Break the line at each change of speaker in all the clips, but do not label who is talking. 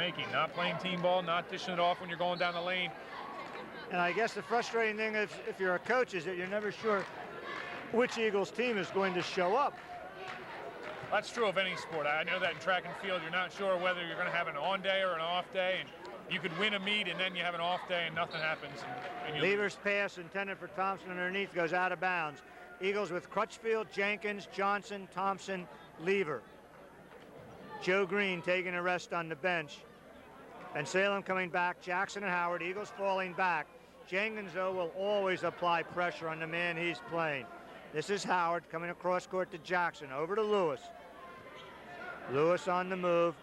making. Not playing team ball, not dishing it off when you're going down the lane.
And I guess the frustrating thing if you're a coach is that you're never sure which Eagles team is going to show up.
That's true of any sport. I know that in track and field, you're not sure whether you're going to have an on day or an off day, and you could win a meet and then you have an off day and nothing happens. And
Lever's pass intended for Thompson underneath goes out of bounds. Eagles with Crutchfield, Jenkins, Johnson, Thompson, Lever. Joe Green taking a rest on the bench. Bensalem coming back, Jackson and Howard, Eagles falling back. Jenkins, though, will always apply pressure on the man he's playing. This is Howard coming across court to Jackson, over to Lewis. Lewis on the move.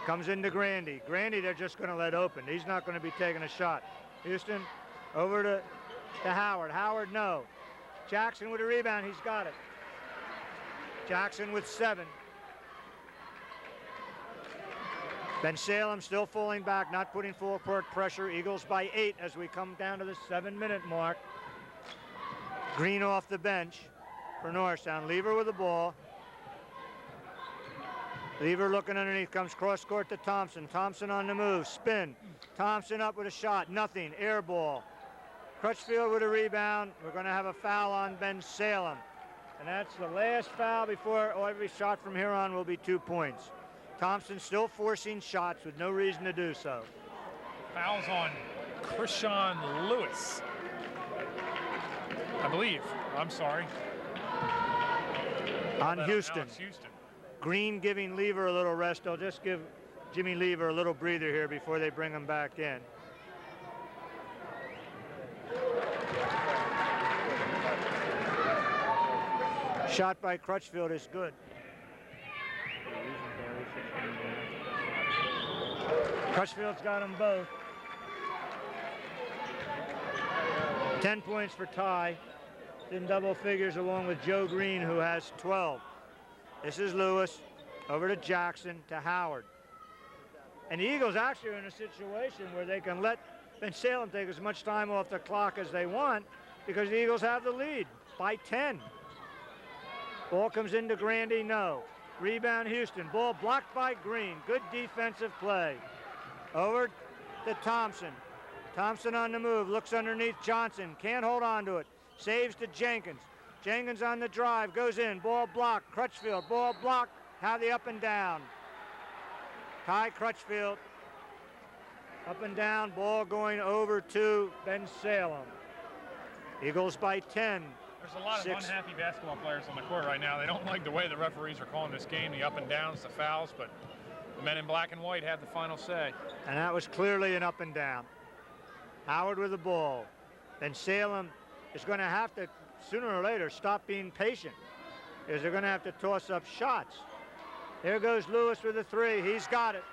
Comes into Grandy. Grandy they're just going to let open. He's not going to be taking a shot. Houston over to Howard. Howard, no. Jackson with a rebound. He's got it. Jackson with 7. Bensalem still falling back, not putting full court pressure. Eagles by 8 as we come down to the 7-minute mark. Green off the bench for Norristown. Lever with the ball. Lever looking underneath, comes cross court to Thompson. Thompson on the move, spin. Thompson up with a shot, nothing, air ball. Crutchfield with a rebound. We're going to have a foul on Bensalem. And that's the last foul before every shot from here on will be 2 points. Thompson still forcing shots with no reason to do so.
Fouls on Krishan Lewis, I believe. I'm sorry.
On Houston.
Houston.
Green giving Lever a little rest. They'll just give Jimmy Lever a little breather here before they bring him back in. Shot by Crutchfield is good. Crutchfield's got them both. 10 points for Ty. In double figures along with Joe Green, who has 12. This is Lewis, over to Jackson, to Howard. And the Eagles actually are in a situation where they can let Bensalem take as much time off the clock as they want because the Eagles have the lead by 10. Ball comes into Grandy, no. Rebound Houston, ball blocked by Green. Good defensive play. Over to Thompson. Thompson on the move, looks underneath Johnson, can't hold on to it. Saves to Jenkins. Jenkins on the drive, goes in, ball blocked. Crutchfield, ball blocked. Have the up and down. Ty Crutchfield. Up and down, ball going over to Bensalem. Eagles by 10.
There's a lot of unhappy basketball players on the court right now. They don't like the way the referees are calling this game, the up and downs, the fouls, but the men in black and white had the final say.
And that was clearly an up and down. Howard with the ball. Bensalem is going to have to, sooner or later, stop being patient, because they're going to have to toss up shots. There goes Lewis with a 3. He's got it.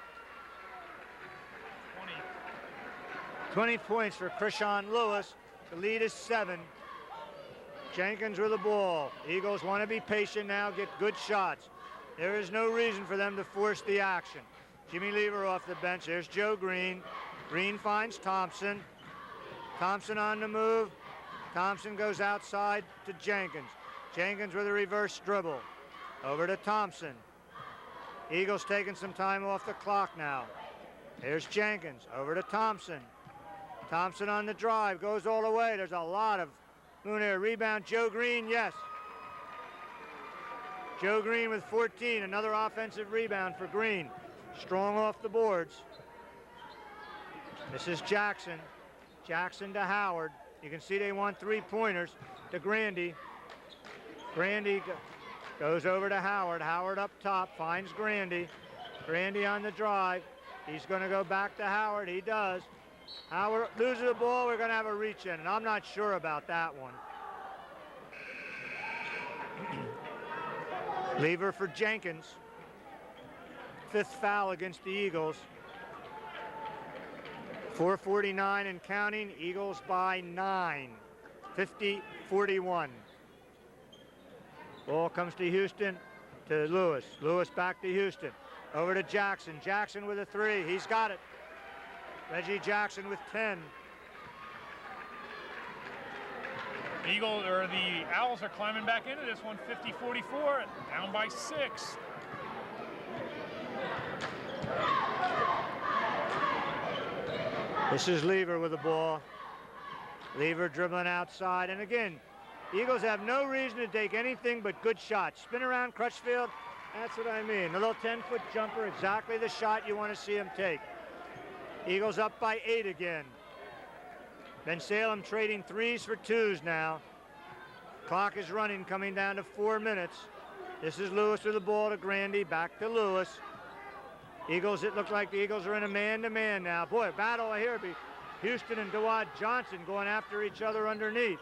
20 points for Krishan Lewis. The lead is 7. Jenkins with the ball. Eagles want to be patient now, get good shots. There is no reason for them to force the action. Jimmy Lever off the bench. There's Joe Green. Green finds Thompson. Thompson on the move. Thompson goes outside to Jenkins. Jenkins with a reverse dribble. Over to Thompson. Eagles taking some time off the clock now. There's Jenkins. Over to Thompson. Thompson on the drive. Goes all the way. There's a lot of moon air. Rebound. Joe Green, yes. Joe Green with 14. Another offensive rebound for Green. Strong off the boards. This is Jackson. Jackson to Howard. You can see they want 3-pointers to Grandy. Grandy goes over to Howard. Howard up top, finds Grandy. Grandy on the drive. He's going to go back to Howard. He does. Howard loses the ball. We're going to have a reach in, and I'm not sure about that one. Lever for Jenkins. 5th foul against the Eagles. 4:49 and counting. Eagles by 9. 50-41. Ball comes to Houston, to Lewis. Lewis back to Houston. Over to Jackson. Jackson with a 3. He's got it. Reggie Jackson with 10.
The Owls are climbing back into this one, 50-44, down by 6.
This is Lever with the ball. Lever dribbling outside. And again, Eagles have no reason to take anything but good shots. Spin around Crutchfield, that's what I mean. A little 10-foot jumper, exactly the shot you want to see him take. Eagles up by 8 again. Bensalem trading 3s for 2s now. Clock is running, coming down to 4 minutes. This is Lewis with the ball to Grandy, back to Lewis. Eagles, it looks like the Eagles are in a man-to-man now. Boy, battle here. Houston and Dawad Johnson going after each other underneath.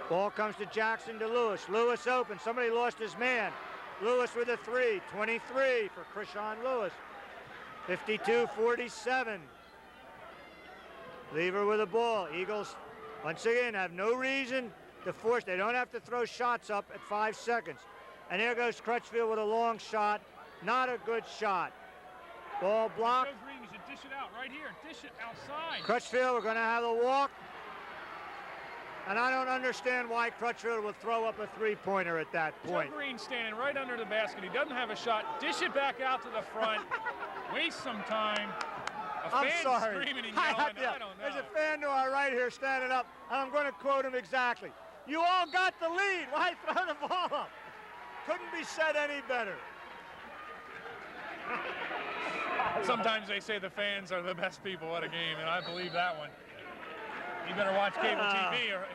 Ball comes to Jackson to Lewis. Lewis open. Somebody lost his man. Lewis with a 3. 23 for Krishan Lewis. 52-47. Lever with the ball. Eagles, once again, have no reason to force. They don't have to throw shots up at 5 seconds. And here goes Crutchfield with a long shot. Not a good shot. Ball blocked.
Joe Green, you should dish it out right here. Dish it outside.
Crutchfield, we're going to have a walk. And I don't understand why Crutchfield would throw up a three-pointer at that point.
Joe Green standing right under the basket. He doesn't have a shot. Dish it back out to the front. Waste some time.
I'm sorry.
Screaming and yelling. I don't know.
There's a fan to our right here standing up, and I'm going to quote him exactly. You all got the lead. Why throw the ball up? Couldn't be said any better.
Sometimes they say the fans are the best people at a game, and I believe that one. He better watch cable TV or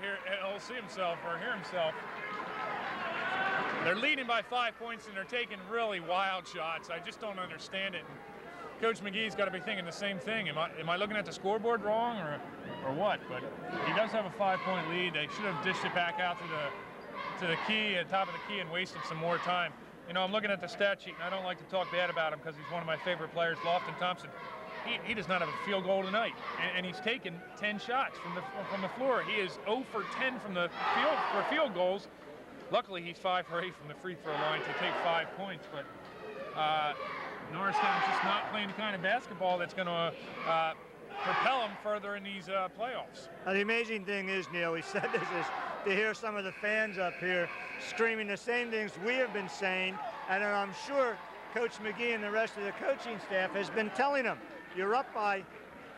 he'll see himself or hear himself. They're leading by 5 points, and they're taking really wild shots. I just don't understand it. And Coach McGee's got to be thinking the same thing. Am I looking at the scoreboard wrong or what? But he does have a 5-point lead. They should have dished it back out to the key, at top of the key, and wasted some more time. You know, I'm looking at the stat sheet, and I don't like to talk bad about him because he's one of my favorite players, Lofton Thompson. He does not have a field goal tonight, and he's taken 10 shots from the floor. He is 0 for 10 from the field for field goals. Luckily, he's 5 for 8 from the free throw line to take 5 points. But Norristown's just not playing the kind of basketball that's going to propel them further in these playoffs.
Now, the amazing thing is, Neil, we said this, is to hear some of the fans up here screaming the same things we have been saying, and I'm sure Coach McGee and the rest of the coaching staff has been telling them, you're up by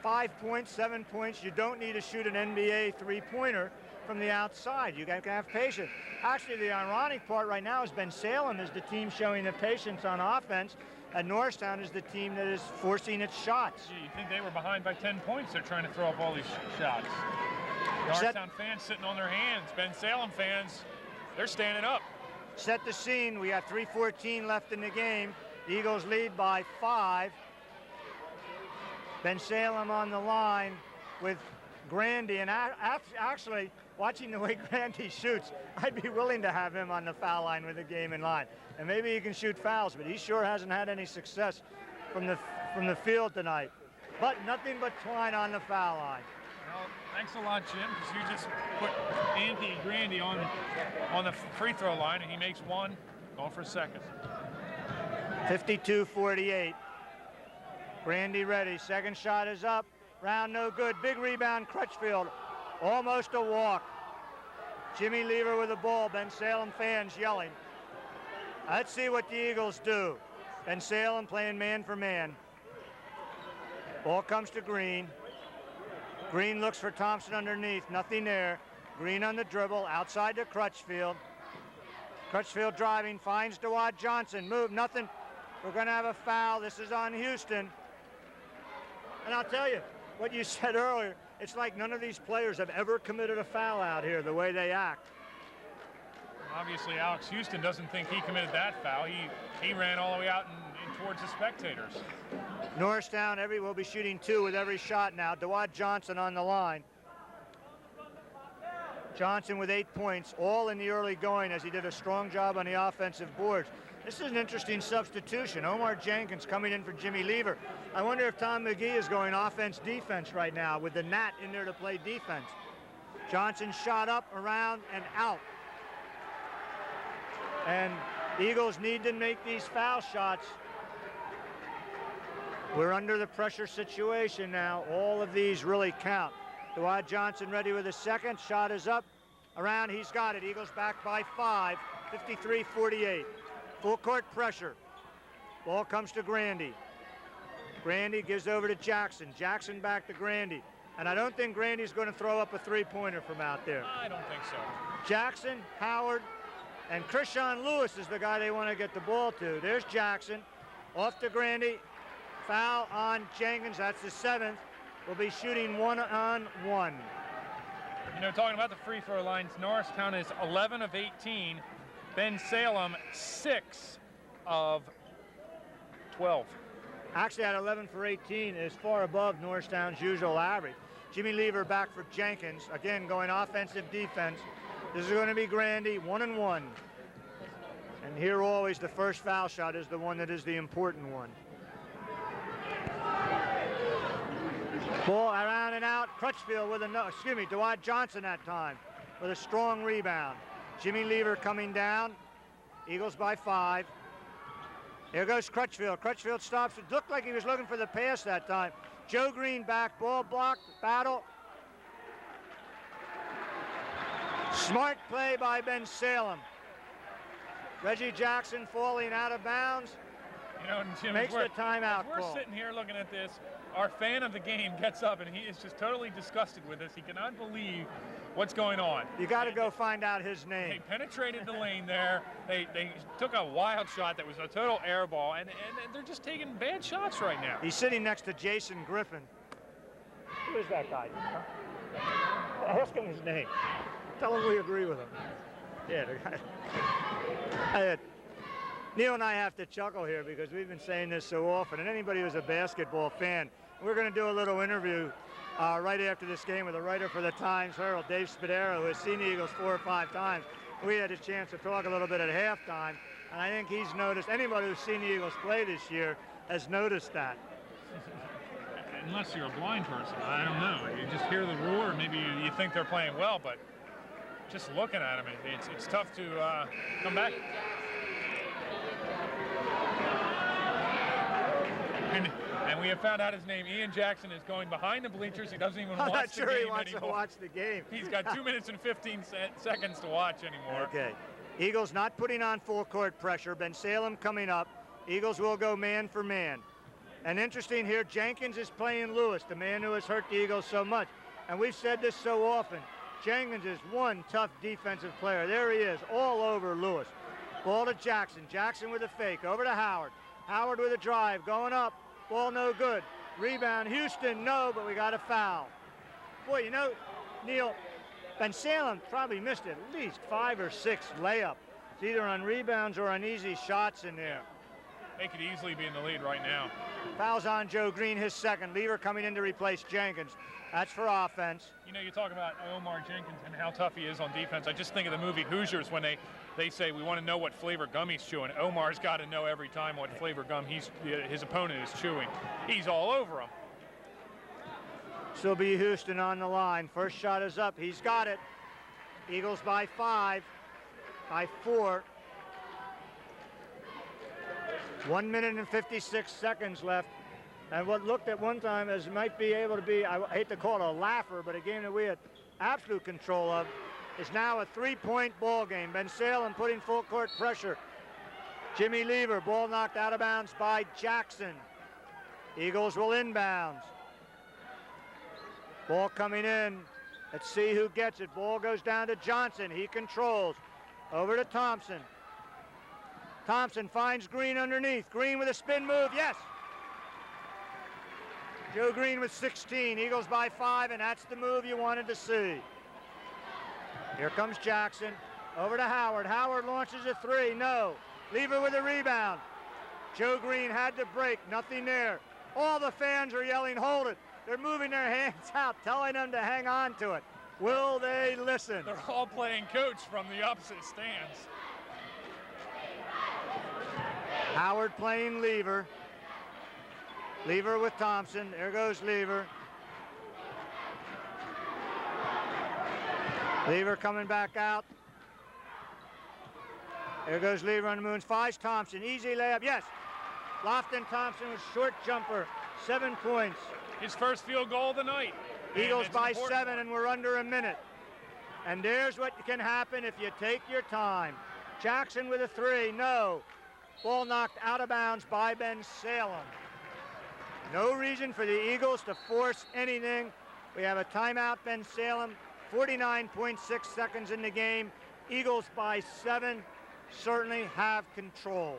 5 points, 7 points, you don't need to shoot an NBA three-pointer from the outside. You got to have patience. Actually, the ironic part right now is Bensalem is the team showing the patience on offense, and Norristown is the team that is forcing its shots.
Gee, you think they were behind by 10 points? They're trying to throw up all these shots. Norristown fans sitting on their hands. Bensalem fans, they're standing up.
Set the scene. We got 3:14 left in the game. The Eagles lead by 5. Bensalem on the line with Grandy, and actually, watching the way Grandy shoots, I'd be willing to have him on the foul line with the game in line. And maybe he can shoot fouls, but he sure hasn't had any success from the field tonight. But nothing but Twine on the foul line.
Well, thanks a lot, Jim, because you just put Anthony Grandy on the free throw line, and he makes one, going for a second.
52-48. Grandy ready. Second shot is up. Round no good. Big rebound, Crutchfield. Almost a walk. Jimmy Lever with the ball. Bensalem fans yelling. Let's see what the Eagles do. Bensalem playing man for man. Ball comes to Green. Green looks for Thompson underneath. Nothing there. Green on the dribble. Outside to Crutchfield. Crutchfield driving. Finds Dawad Johnson. Move. Nothing. We're going to have a foul. This is on Houston. And I'll tell you, what you said earlier, it's like none of these players have ever committed a foul out here, the way they act.
Obviously, Alex Houston doesn't think he committed that foul. He ran all the way out and towards the spectators.
Norristown will be shooting 2 with every shot now. Dawad Johnson on the line. Johnson with 8 points, all in the early going as he did a strong job on the offensive boards. This is an interesting substitution. Omar Jenkins coming in for Jimmy Lever. I wonder if Tom McGee is going offense-defense right now with the Nat in there to play defense. Johnson shot up, around, and out. And the Eagles need to make these foul shots. We're under the pressure situation now. All of these really count. Dawad Johnson ready with a second. Shot is up, around, he's got it. Eagles back by 5, 53-48. Full court pressure. Ball comes to Grandy. Grandy gives over to Jackson. Jackson back to Grandy. And I don't think Grandy's going to throw up a three-pointer from out there.
I don't think so.
Jackson, Howard, and Krishan Lewis is the guy they want to get the ball to. There's Jackson. Off to Grandy. Foul on Jenkins. That's the 7th. We'll be shooting 1-on-1.
You know, talking about the free throw lines, Norristown is 11 of 18. Bensalem, 6 of 12.
Actually, at 11 for 18 is far above Norristown's usual average. Jimmy Lever back for Jenkins. Again, going offensive defense. This is going to be Grandy, 1-and-1. And here always the first foul shot is the one that is the important one. Ball around and out. Crutchfield with Dwight Johnson that time with a strong rebound. Jimmy Lever coming down. Eagles by 5. Here goes Crutchfield. Crutchfield stops. It looked like he was looking for the pass that time. Joe Green back, ball blocked, battle. Smart play by Bensalem. Reggie Jackson falling out of bounds.
You know, and Jim,
makes the timeout
we're
call.
Sitting here looking at this. Our fan of the game gets up and he is just totally disgusted with this. He cannot believe what's going on.
You got to go find out his name.
They penetrated the lane there. They took a wild shot that was a total air ball, and they're just taking bad shots right now.
He's sitting next to Jason Griffin. Who is that guy? Ask him his name. Tell him we agree with him. Yeah, the guy. Neil and I have to chuckle here because we've been saying this so often, and anybody who's a basketball fan, we're going to do a little interview right after this game with a writer for the Times-Herald, Dave Spadaro, who has seen the Eagles 4 or 5 times. We had a chance to talk a little bit at halftime, and I think he's noticed, anybody who's seen the Eagles play this year has noticed that.
Unless you're a blind person, I don't know. You just hear the roar, maybe you think they're playing well, but just looking at them, it's tough to come back. And we have found out his name. Ian Jackson is going behind the bleachers. He doesn't even watch the game anymore. I'm not sure he wants to
watch the game.
He's got 2 minutes and 15 seconds to watch anymore.
Okay. Eagles not putting on full court pressure. Bensalem coming up. Eagles will go man for man. And interesting here, Jenkins is playing Lewis, the man who has hurt the Eagles so much. And we've said this so often. Jenkins is one tough defensive player. There he is, all over Lewis. Ball to Jackson. Jackson with a fake. Over to Howard. Howard with a drive. Going up. Ball no good. Rebound. Houston, no, but we got a foul. Boy, you know, Neil, Bensalem probably missed at least 5 or 6 layups. It's either on rebounds or on easy shots in there.
They could easily be in the lead right now.
Fouls on Joe Green, his second. Lever coming in to replace Jenkins. That's for offense.
You know, you talk about Omar Jenkins and how tough he is on defense. I just think of the movie Hoosiers when they say we want to know what flavor gum he's chewing. Omar's got to know every time what flavor gum his opponent is chewing. He's all over him.
Still be Houston on the line. First shot is up. He's got it. Eagles by 5, by 4. 1 minute and 56 seconds left. And what looked at one time as might be able to be, I hate to call it a laugher, but a game that we had absolute control of, is now a 3-point ball game. Bensalem putting full court pressure. Jimmy Lever, ball knocked out of bounds by Jackson. Eagles will inbounds. Ball coming in. Let's see who gets it. Ball goes down to Johnson. He controls. Over to Thompson. Thompson finds Green underneath. Green with a spin move. Yes. Joe Green with 16. Eagles by 5, and that's the move you wanted to see. Here comes Jackson. Over to Howard. Howard launches a 3. No. Lever with a rebound. Joe Green had to break. Nothing there. All the fans are yelling, hold it. They're moving their hands out, telling them to hang on to it. Will they listen?
They're all playing coach from the opposite stands.
Howard playing Lever. Lever with Thompson. There goes Lever. Lever coming back out. There goes Lever on the moons. Finds Thompson. Easy layup. Yes. Lofton Thompson with short jumper. 7 points.
His first field goal of the night.
Eagles by 7, and we're under a minute. And there's what can happen if you take your time. Jackson with a 3. No. Ball knocked out of bounds by Bensalem. No reason for the Eagles to force anything. We have a timeout, Bensalem, 49.6 seconds in the game. Eagles by 7, certainly have control.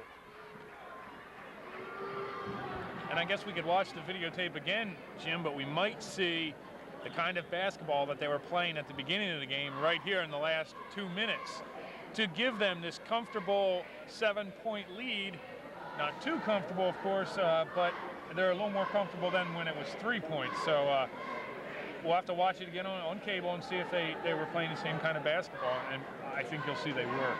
And I guess we could watch the videotape again, Jim, but we might see the kind of basketball that they were playing at the beginning of the game right here in the last 2 minutes to give them this comfortable 7-point lead. Not too comfortable, of course, but they're a little more comfortable than when it was 3 points. So we'll have to watch it again on cable and see if they were playing the same kind of basketball, and I think you'll see they were.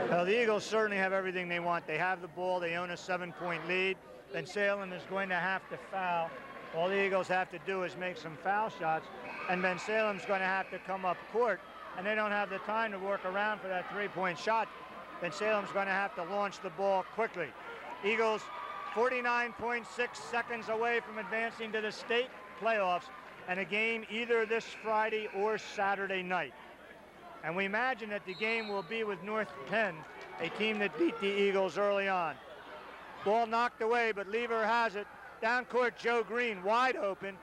Well, the Eagles certainly have everything they want. They have the ball. They own a 7-point lead. Bensalem is going to have to foul. All the Eagles have to do is make some foul shots, and Bensalem's going to have to come up court, and they don't have the time to work around for that 3-point shot. Bensalem's going to have to launch the ball quickly. Eagles 49.6 seconds away from advancing to the state playoffs and a game either this Friday or Saturday night. And we imagine that the game will be with North Penn, a team that beat the Eagles early on. Ball knocked away, but Lever has it. Down court, Joe Green wide open.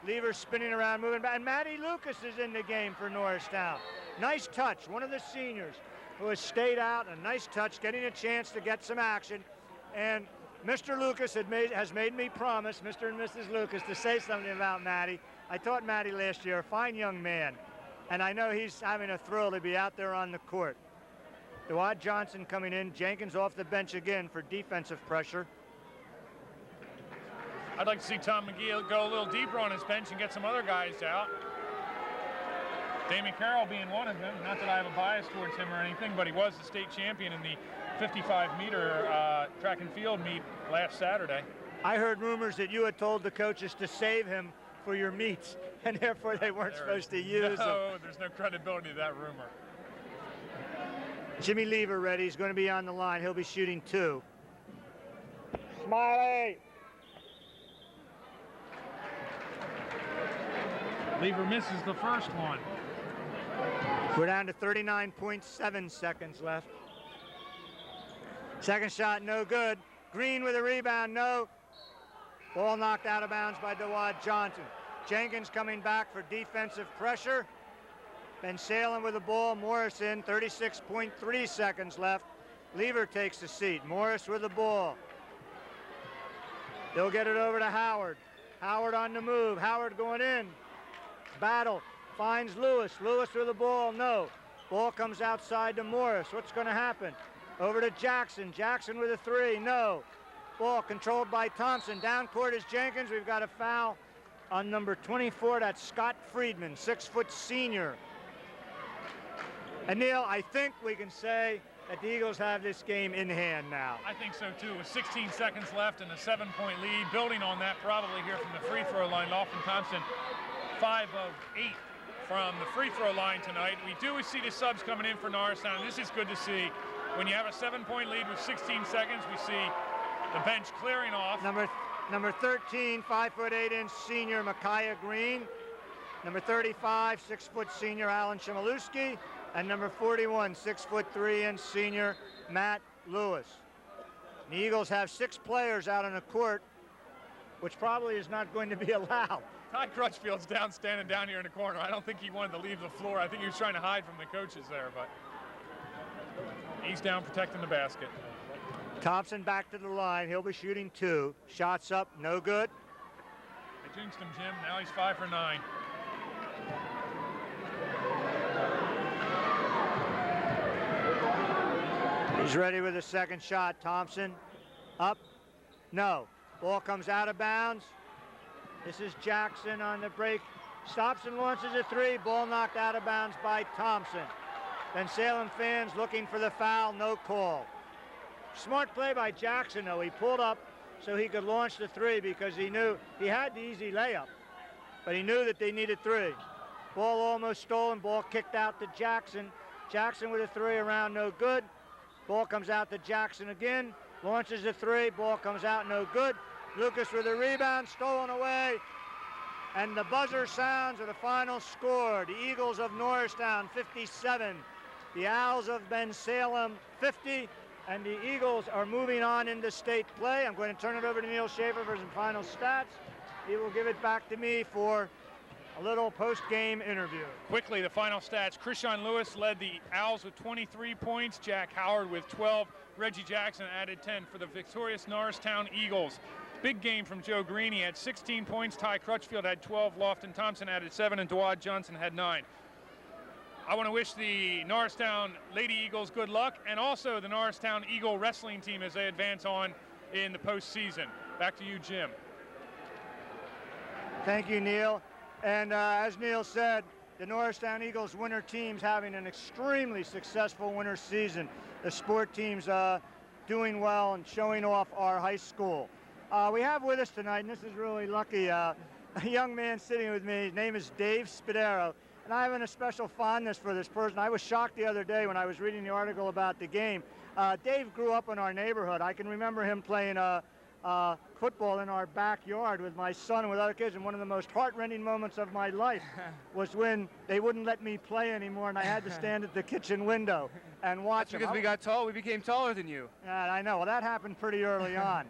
Lever spinning around, moving back. And Matty Lucas is in the game for Norristown. Nice touch, one of the seniors who has stayed out. A nice touch, getting a chance to get some action. And Mr. Lucas has made me promise, Mr. and Mrs. Lucas, to say something about Matty. I taught Matty last year, a fine young man. And I know he's having a thrill to be out there on the court. Dewad Johnson coming in, Jenkins off the bench again for defensive pressure.
I'd like to see Tom McGee go a little deeper on his bench and get some other guys out. Damon Carroll being one of them. Not that I have a bias towards him or anything, but he was the state champion in the 55-meter track and field meet last Saturday.
I heard rumors that you had told the coaches to save him for your meets, and therefore they weren't supposed to use him.
No, there's no credibility to that rumor.
Jimmy Lever ready. He's going to be on the line. He'll be shooting 2. Smiley!
Lever misses the first one.
We're down to 39.7 seconds left. Second shot, no good. Green with a rebound, no. Ball knocked out of bounds by Dewad Johnson. Jenkins coming back for defensive pressure. Bensalem with the ball. Morris in, 36.3 seconds left. Lever takes the seat. Morris with the ball. They'll get it over to Howard. Howard on the move. Howard going in. Battle. Finds Lewis. Lewis with the ball, no. Ball comes outside to Morris. What's going to happen? Over to Jackson. Jackson with a 3, no. Ball controlled by Thompson. Down court is Jenkins. We've got a foul on number 24. That's Scott Friedman, 6-foot senior. And Neil, I think we can say that the Eagles have this game in hand now.
I think so too. With 16 seconds left and a 7-point lead, building on that probably here from the free throw line. Lofton Thompson, 5 of 8 from the free throw line tonight. We do see the subs coming in for Norristown. This is good to see. When you have a 7-point lead with 16 seconds, we see the bench clearing off.
Number 13, 5'8" senior Micaiah Green. Number 35, 6-foot senior Alan Chmielewski. And number 41, 6'3" senior Matt Lewis. The Eagles have 6 players out on the court, which probably is not going to be allowed.
Todd Crutchfield's standing down here in the corner. I don't think he wanted to leave the floor. I think he was trying to hide from the coaches there, but he's down protecting the basket.
Thompson back to the line. He'll be shooting 2. Shots up, no good.
I jinxed him, Jim. Now he's 5 for 9.
He's ready with a second shot. Thompson up, no. Ball comes out of bounds. This is Jackson on the break. Stops and launches a 3. Ball knocked out of bounds by Thompson. Bensalem fans looking for the foul, no call. Smart play by Jackson, though. He pulled up so he could launch the 3 because he knew he had the easy layup, but he knew that they needed 3. Ball almost stolen. Ball kicked out to Jackson. Jackson with a 3 around, no good. Ball comes out to Jackson again. Launches a 3. Ball comes out, no good. Lucas with a rebound, stolen away. And the buzzer sounds of the final score. The Eagles of Norristown, 57. The Owls of Bensalem, 50. And the Eagles are moving on into state play. I'm going to turn it over to Neil Schaefer for some final stats. He will give it back to me for a little post-game interview.
Quickly, the final stats. Krishan Lewis led the Owls with 23 points. Jack Howard with 12. Reggie Jackson added 10 for the victorious Norristown Eagles. Big game from Joe Green. He had 16 points. Ty Crutchfield had 12. Lofton Thompson added 7. And Dawad Johnson had 9. I want to wish the Norristown Lady Eagles good luck, and also the Norristown Eagle wrestling team as they advance on in the postseason. Back to you, Jim.
Thank you, Neil. And as Neil said, the Norristown Eagles winter team's having an extremely successful winter season. The sport team's doing well and showing off our high school. We have with us tonight, and this is really lucky, a young man sitting with me. His name is Dave Spadero. And I have a special fondness for this person. I was shocked the other day when I was reading the article about the game. Dave grew up in our neighborhood. I can remember him playing football in our backyard with my son and with other kids, and one of the most heart-rending moments of my life was when they wouldn't let me play anymore, and I had to stand at the kitchen window and watch them.
Because we got tall, we became taller than you.
Yeah, I know. Well, that happened pretty early on.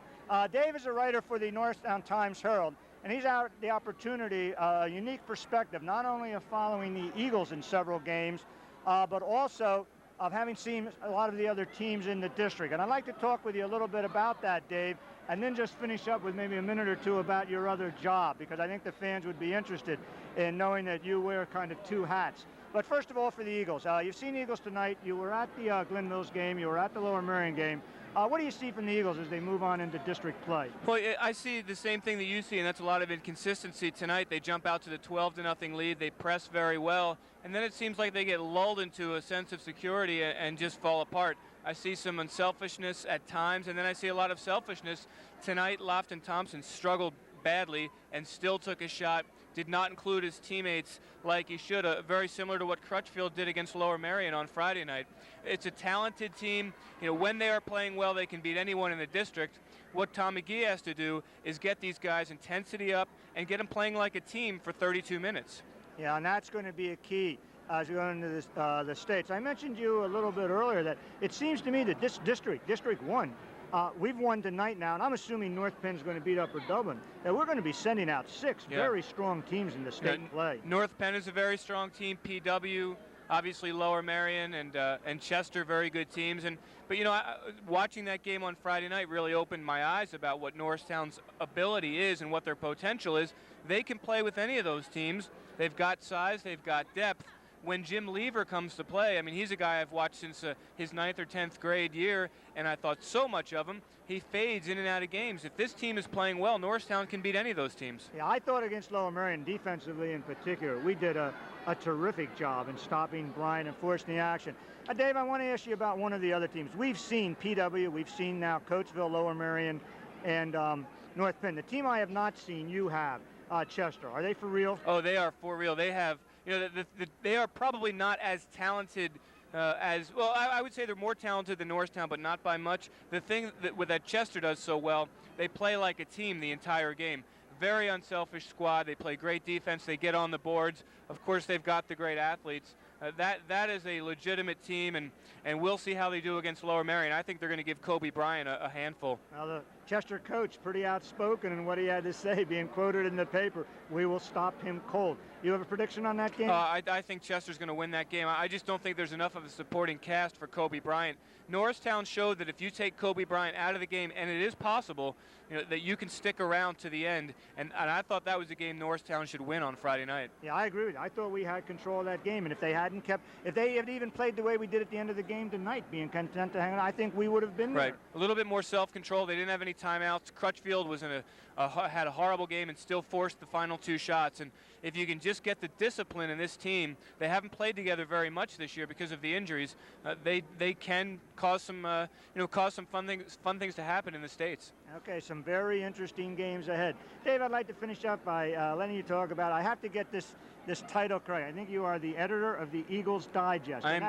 Dave is a writer for the Norristown Times-Herald, and he's out the opportunity, a unique perspective, not only of following the Eagles in several games, but also of having seen a lot of the other teams in the district. And I'd like to talk with you a little bit about that, Dave, and then just finish up with maybe a minute or two about your other job, because I think the fans would be interested in knowing that you wear kind of two hats. But first of all, for the Eagles, you've seen the Eagles tonight. You were at the Glen Mills game. You were at the Lower Merion game. What do you see from the Eagles as they move on into district play?
Well, I see the same thing that you see, and that's a lot of inconsistency tonight. They jump out to the 12-0 lead. They press very well, and then it seems like they get lulled into a sense of security and just fall apart. I see some unselfishness at times, and then I see a lot of selfishness. Tonight, Lofton Thompson struggled badly and still took a shot, did not include his teammates like he should, very similar to what Crutchfield did against Lower Merion on Friday night. It's a talented team. You know, when they are playing well, they can beat anyone in the district. What Tom McGee has to do is get these guys' intensity up and get them playing like a team for 32 minutes.
Yeah, and that's going to be a key as we go into this, the states. I mentioned you a little bit earlier that it seems to me that this District 1, we've won tonight now, and I'm assuming North Penn's going to beat Upper Dublin, that we're going to be sending out 6 very strong teams in the state play.
North Penn is a very strong team. PW, obviously Lower Merion, and Chester, very good teams. But you know, watching that game on Friday night really opened my eyes about what Norristown's ability is and what their potential is. They can play with any of those teams. They've got size, they've got depth. When Jim Lever comes to play, I mean, he's a guy I've watched since his 9th or 10th grade year, and I thought so much of him. He fades in and out of games. If this team is playing well, Norristown can beat any of those teams.
Yeah, I thought against Lower Merion, defensively in particular, we did a terrific job in stopping Bryan and forcing the action. Dave, I want to ask you about one of the other teams. We've seen PW, we've seen now Coatesville, Lower Merion, and North Penn. The team I have not seen, you have, Chester. Are they for real?
Oh, they are for real. They have, you know, they are probably not as talented I would say they're more talented than Norristown, but not by much. The thing that Chester does so well, they play like a team the entire game. Very unselfish squad. They play great defense. They get on the boards. Of course, they've got the great athletes. That is a legitimate team, and we'll see how they do against Lower Merion. I think they're going to give Kobe Bryant a handful.
Now, the Chester coach, pretty outspoken in what he had to say, being quoted in the paper. We will stop him cold. You have a prediction on that game?
I think Chester's going to win that game. I just don't think there's enough of a supporting cast for Kobe Bryant. Norristown showed that if you take Kobe Bryant out of the game, and it is possible, you know, that you can stick around to the end. And I thought that was a game Norristown should win on Friday night.
Yeah, I agree with you. I thought we had control of that game, and if they had even played the way we did at the end of the game tonight, being content to hang on, I think we would have been
right
there.
A little bit more self-control. They didn't have any timeouts. Crutchfield was had a horrible game and still forced the final 2 shots. And if you can just get the discipline in this team, they haven't played together very much this year because of the injuries. They can cause some fun things to happen in the States.
Okay, some very interesting games ahead. Dave, I'd like to finish up by letting you talk about, I have to get this title correct. I think you are the editor of the Eagles Digest. And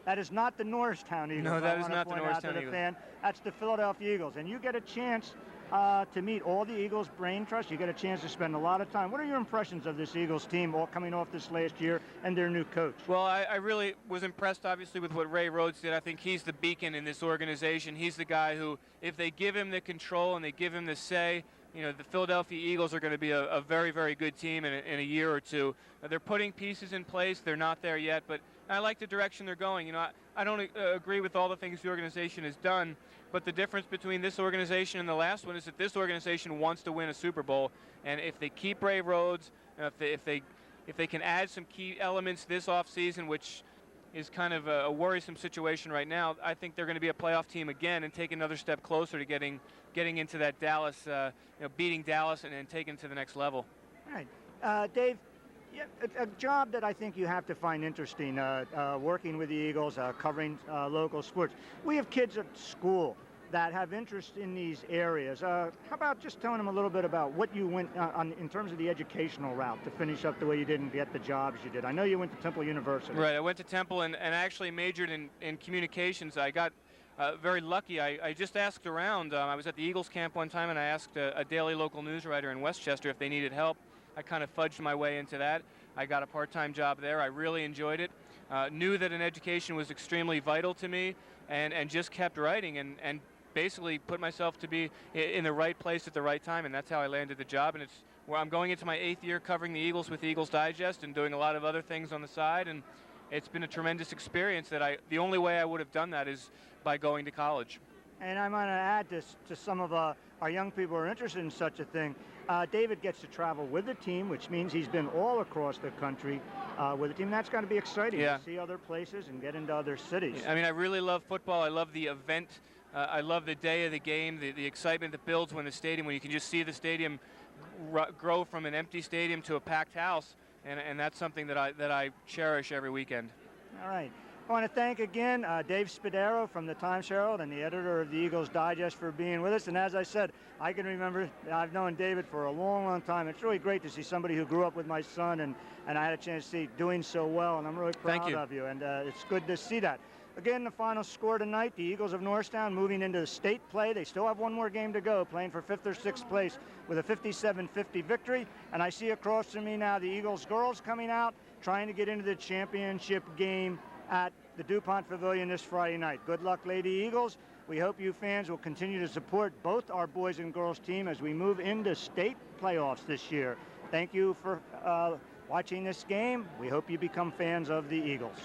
that is not the Norristown Eagles.
No, that is not the Norristown Eagles.
That's the Philadelphia Eagles. And you get a chance to meet all the Eagles brain trust. You get a chance to spend a lot of time. What are your impressions of this Eagles team all coming off this last year and their new coach?
Well, I really was impressed, obviously, with what Ray Rhodes did. I think he's the beacon in this organization. He's the guy who, if they give him the control and they give him the say, you know, the Philadelphia Eagles are going to be a very, very good team in a year or two. They're putting pieces in place. They're not there yet, but I like the direction they're going. You know, I don't agree with all the things the organization has done, but the difference between this organization and the last one is that this organization wants to win a Super Bowl, and if they keep Ray Rhodes, if they can add some key elements this offseason, which is kind of a worrisome situation right now, I think they're going to be a playoff team again and take another step closer to getting into that Dallas, beating Dallas and taking it to the next level.
All right. Dave, yeah, a job that I think you have to find interesting, working with the Eagles, covering local sports. We have kids at school that have interest in these areas. How about just telling them a little bit about what you went on in terms of the educational route to finish up the way you did and get the jobs you did? I know you went to Temple University.
Right, I went to Temple and actually majored in communications. I got very lucky. I just asked around. I was at the Eagles camp one time and I asked a daily local news writer in Westchester if they needed help. I kind of fudged my way into that. I got a part-time job there. I really enjoyed it. Knew that an education was extremely vital to me and just kept writing and basically put myself to be in the right place at the right time, and that's how I landed the job. And it's where I'm going into my 8th year covering the Eagles with Eagles Digest and doing a lot of other things on the side, and it's been a tremendous experience that the only way I would have done that is by going to college.
And I'm going to add this to some of our young people who are interested in such a thing. David gets to travel with the team, which means he's been all across the country with the team. That's going to be exciting to see other places and get into other cities.
I mean, I really love football. I love the event. I love the day of the game, the excitement that builds when you can just see the stadium grow from an empty stadium to a packed house, and that's something that I cherish every weekend.
All right. I want to thank again Dave Spadaro from the Times-Herald and the editor of the Eagles Digest for being with us. And as I said, I can remember, I've known David for a long, long time. It's really great to see somebody who grew up with my son and I had a chance to see doing so well, and I'm really proud of you. And it's good to see that. Again, the final score tonight, the Eagles of Norristown moving into the state play. They still have one more game to go, playing for 5th or 6th place with a 57-50 victory. And I see across from me now the Eagles girls coming out, trying to get into the championship game at the DuPont Pavilion this Friday night. Good luck, Lady Eagles. We hope you fans will continue to support both our boys and girls team as we move into state playoffs this year. Thank you for watching this game. We hope you become fans of the Eagles.